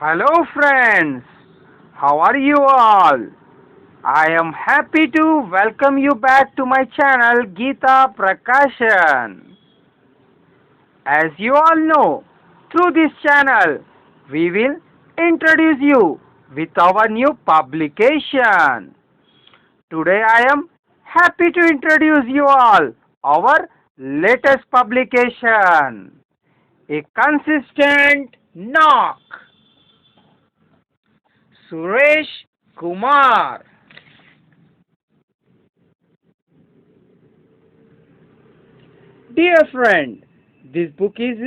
Hello, friends. How are you all? I am happy to welcome you back to my channel Geeta Prakashan. As you all know, through this channel, we will introduce you with our new publication. Today, I am happy to introduce you all our latest publication, A Consistent Knock. Suresh Kumar. Dear friend, this book is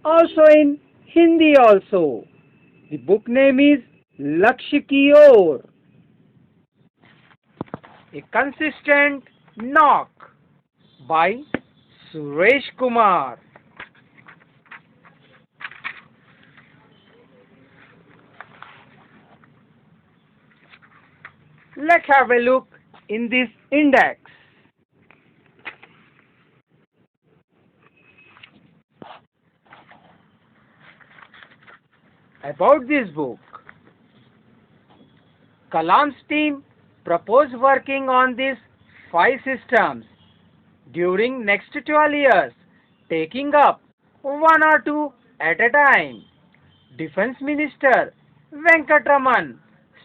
also in Hindi also. The book name is Lakshya Ki Or, A Consistent Knock by Suresh Kumar. Let's have a look in this index. About this book, Kalam's team proposed working on these five systems during next 12 years, taking up one or two at a time. Defense Minister Venkatraman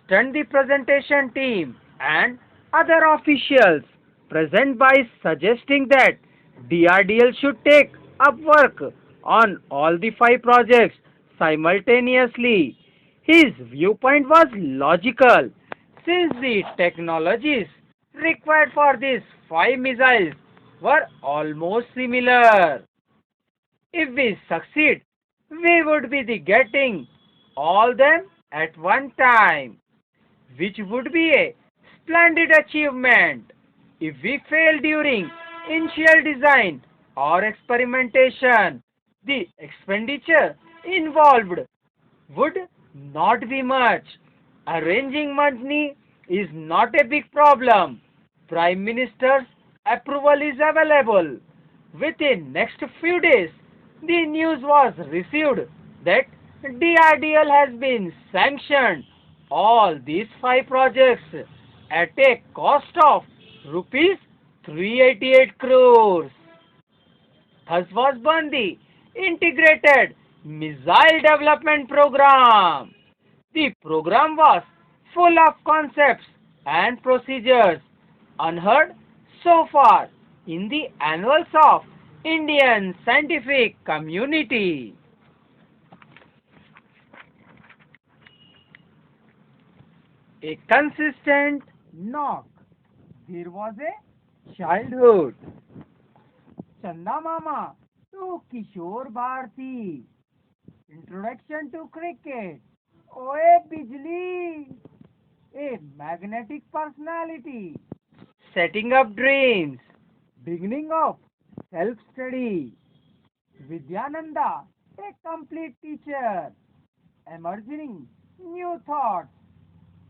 stunned the presentation team and other officials present by suggesting that DRDL should take up work on all the five projects simultaneously. His viewpoint was logical since the technologies required for these five missiles were almost similar. If we succeed, we would be the getting all them at one time, which would be a splendid achievement. If we fail during initial design or experimentation, the expenditure involved would not be much. Arranging money is not a big problem. Prime Minister's approval is available. Within next few days, the news was received that DRDL has been sanctioned all these five projects at a cost of rupees 388 crores. Thus was born the Integrated Missile Development Program. The program was full of concepts and procedures unheard so far in the annals of Indian scientific community. A consistent knock. There was a childhood. Chanda Mama to Kishore Bharti. Introduction to cricket. Oye Bijli. A magnetic personality. Setting up dreams. Beginning of self-study. Vidyananda, a complete teacher. Emerging new thoughts.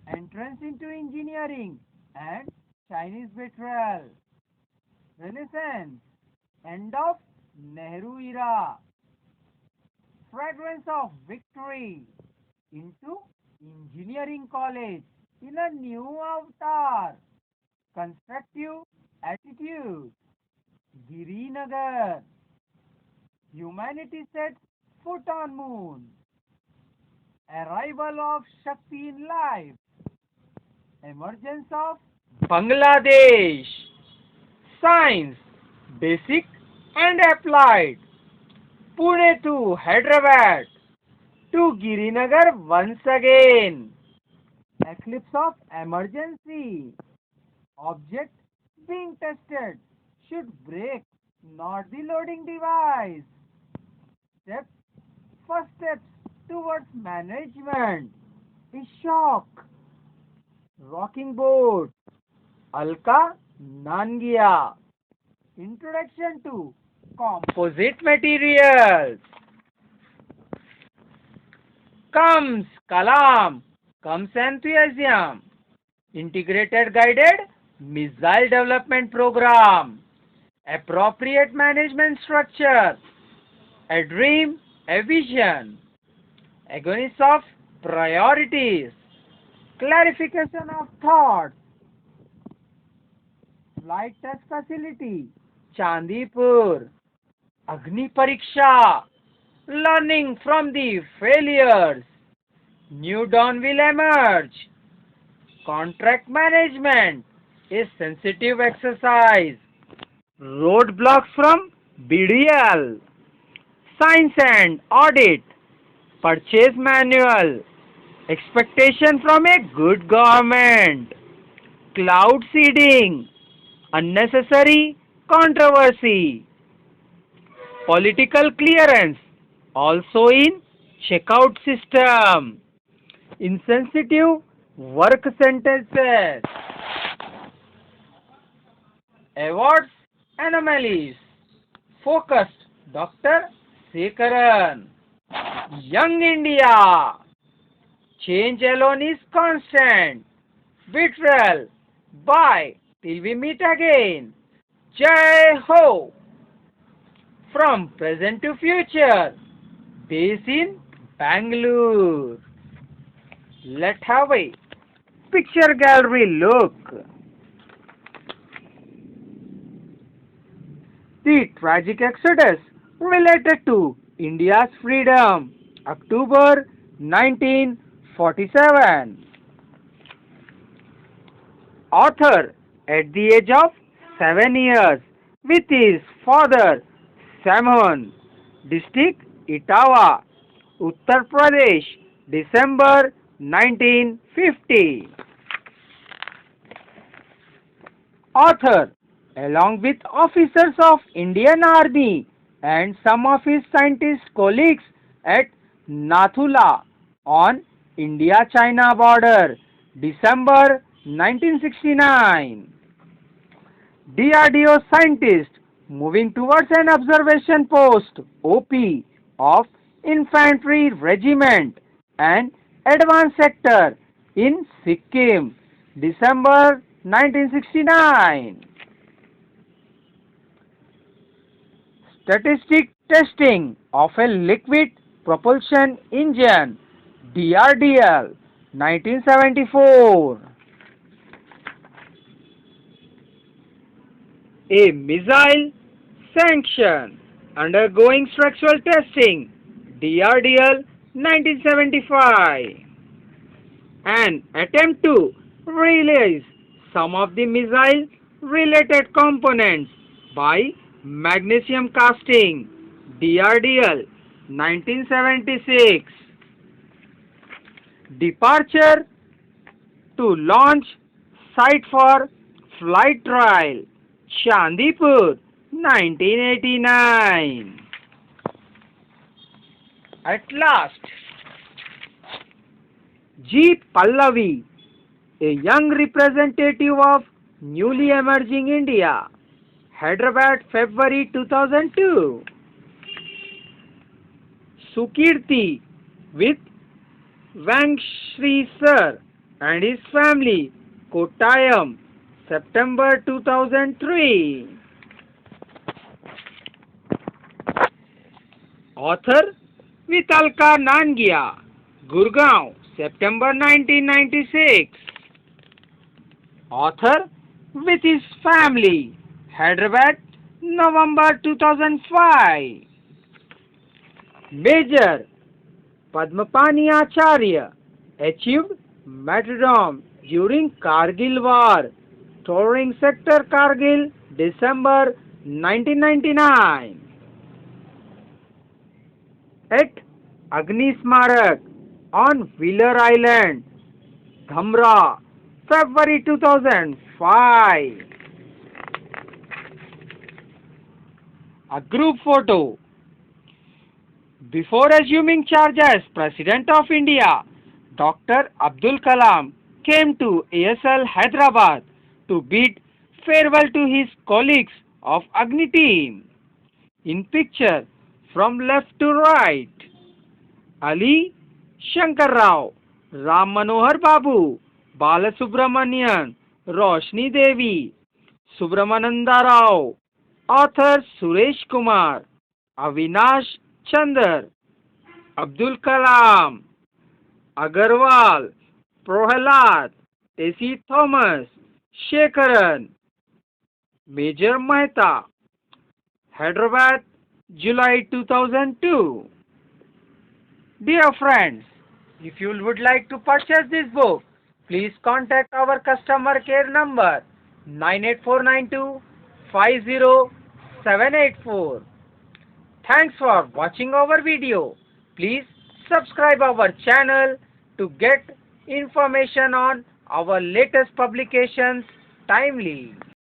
Entrance into engineering and Chinese betrayal. Renaissance. End of Nehru era. Fragrance of victory. Into engineering college in a new avatar. Constructive attitude. Girinagar. Humanity sets foot on moon. Arrival of Shakti in life. Emergence of Bangladesh. Science, basic and applied. Pune to Hyderabad to Girinagar once again. Eclipse of emergency. Object being tested should break, not the loading device. Steps. First steps towards management. A shock. Rocking boat. Alka Nangia. Introduction to composite materials. Comes Kalam. Comes enthusiasm. Integrated guided missile development program. Appropriate management structure. A dream, a vision. Agonists of Priorities. Clarification of thoughts. Flight test facility. Chandipur. Agni Pariksha. Learning from the failures. New dawn will emerge. Contract management. A sensitive exercise. Roadblocks from BDL. Science and audit. Purchase manual. Expectation from a good government. Cloud seeding. Unnecessary controversy. Political clearance. Also in checkout system. Insensitive work sentences. Awards anomalies. Focused Dr. Sekaran. Young India. Change alone is constant. Betrayal. Bye. Till we meet again. Jai Ho. From present to future. Based in Bangalore. Let's have a picture gallery look. The tragic exodus related to India's freedom, October 1947. Author at the age of 7 years with his father, Samon, district Etawah, Uttar Pradesh, December 1950. Author, along with officers of Indian Army and some of his scientist colleagues at Nathula on India-China border, December 1969. DRDO scientist moving towards an observation post OP of Infantry Regiment and Advanced Sector in Sikkim, December 1969. Statistic testing of a liquid propulsion engine, DRDL, 1974. A missile sanction undergoing structural testing, DRDL, 1975. An attempt to release some of the missile related components by magnesium casting, DRDL, 1976. Departure to launch site for flight trial, Chandipur, 1989. At last, G. Pallavi, a young representative of newly emerging India, Hyderabad, February 2002. Sukirti with Vangshri Sir and his family, Kottayam, September 2003. Author Vitalka Nangia, Gurgaon, September 1996. Author with his family, Hyderabad, November 2005. Major Padmapani Acharya achieved martyrdom during Kargil War, touring Sector Kargil, December 1999. At Agni Smarak on Wheeler Island, Dhamra, February 2005. A group photo. Before assuming charge as President of India, Dr. Abdul Kalam came to ASL Hyderabad to bid farewell to his colleagues of Agni team. In picture, from left to right, Ali Shankar Rao, Ram Manohar Babu, Balasubramanian, Roshni Devi, Subramanianda Rao, author Suresh Kumar, Avinash Chandar, Abdul Kalam. Agarwal, Prahalad, T.C. Thomas, Shekharan, Major Mehta, Hyderabad, July 2002. Dear friends, if you would like to purchase this book, please contact our customer care number 98492 50784. Thanks for watching our video. Please subscribe our channel to get information on our latest publications timely.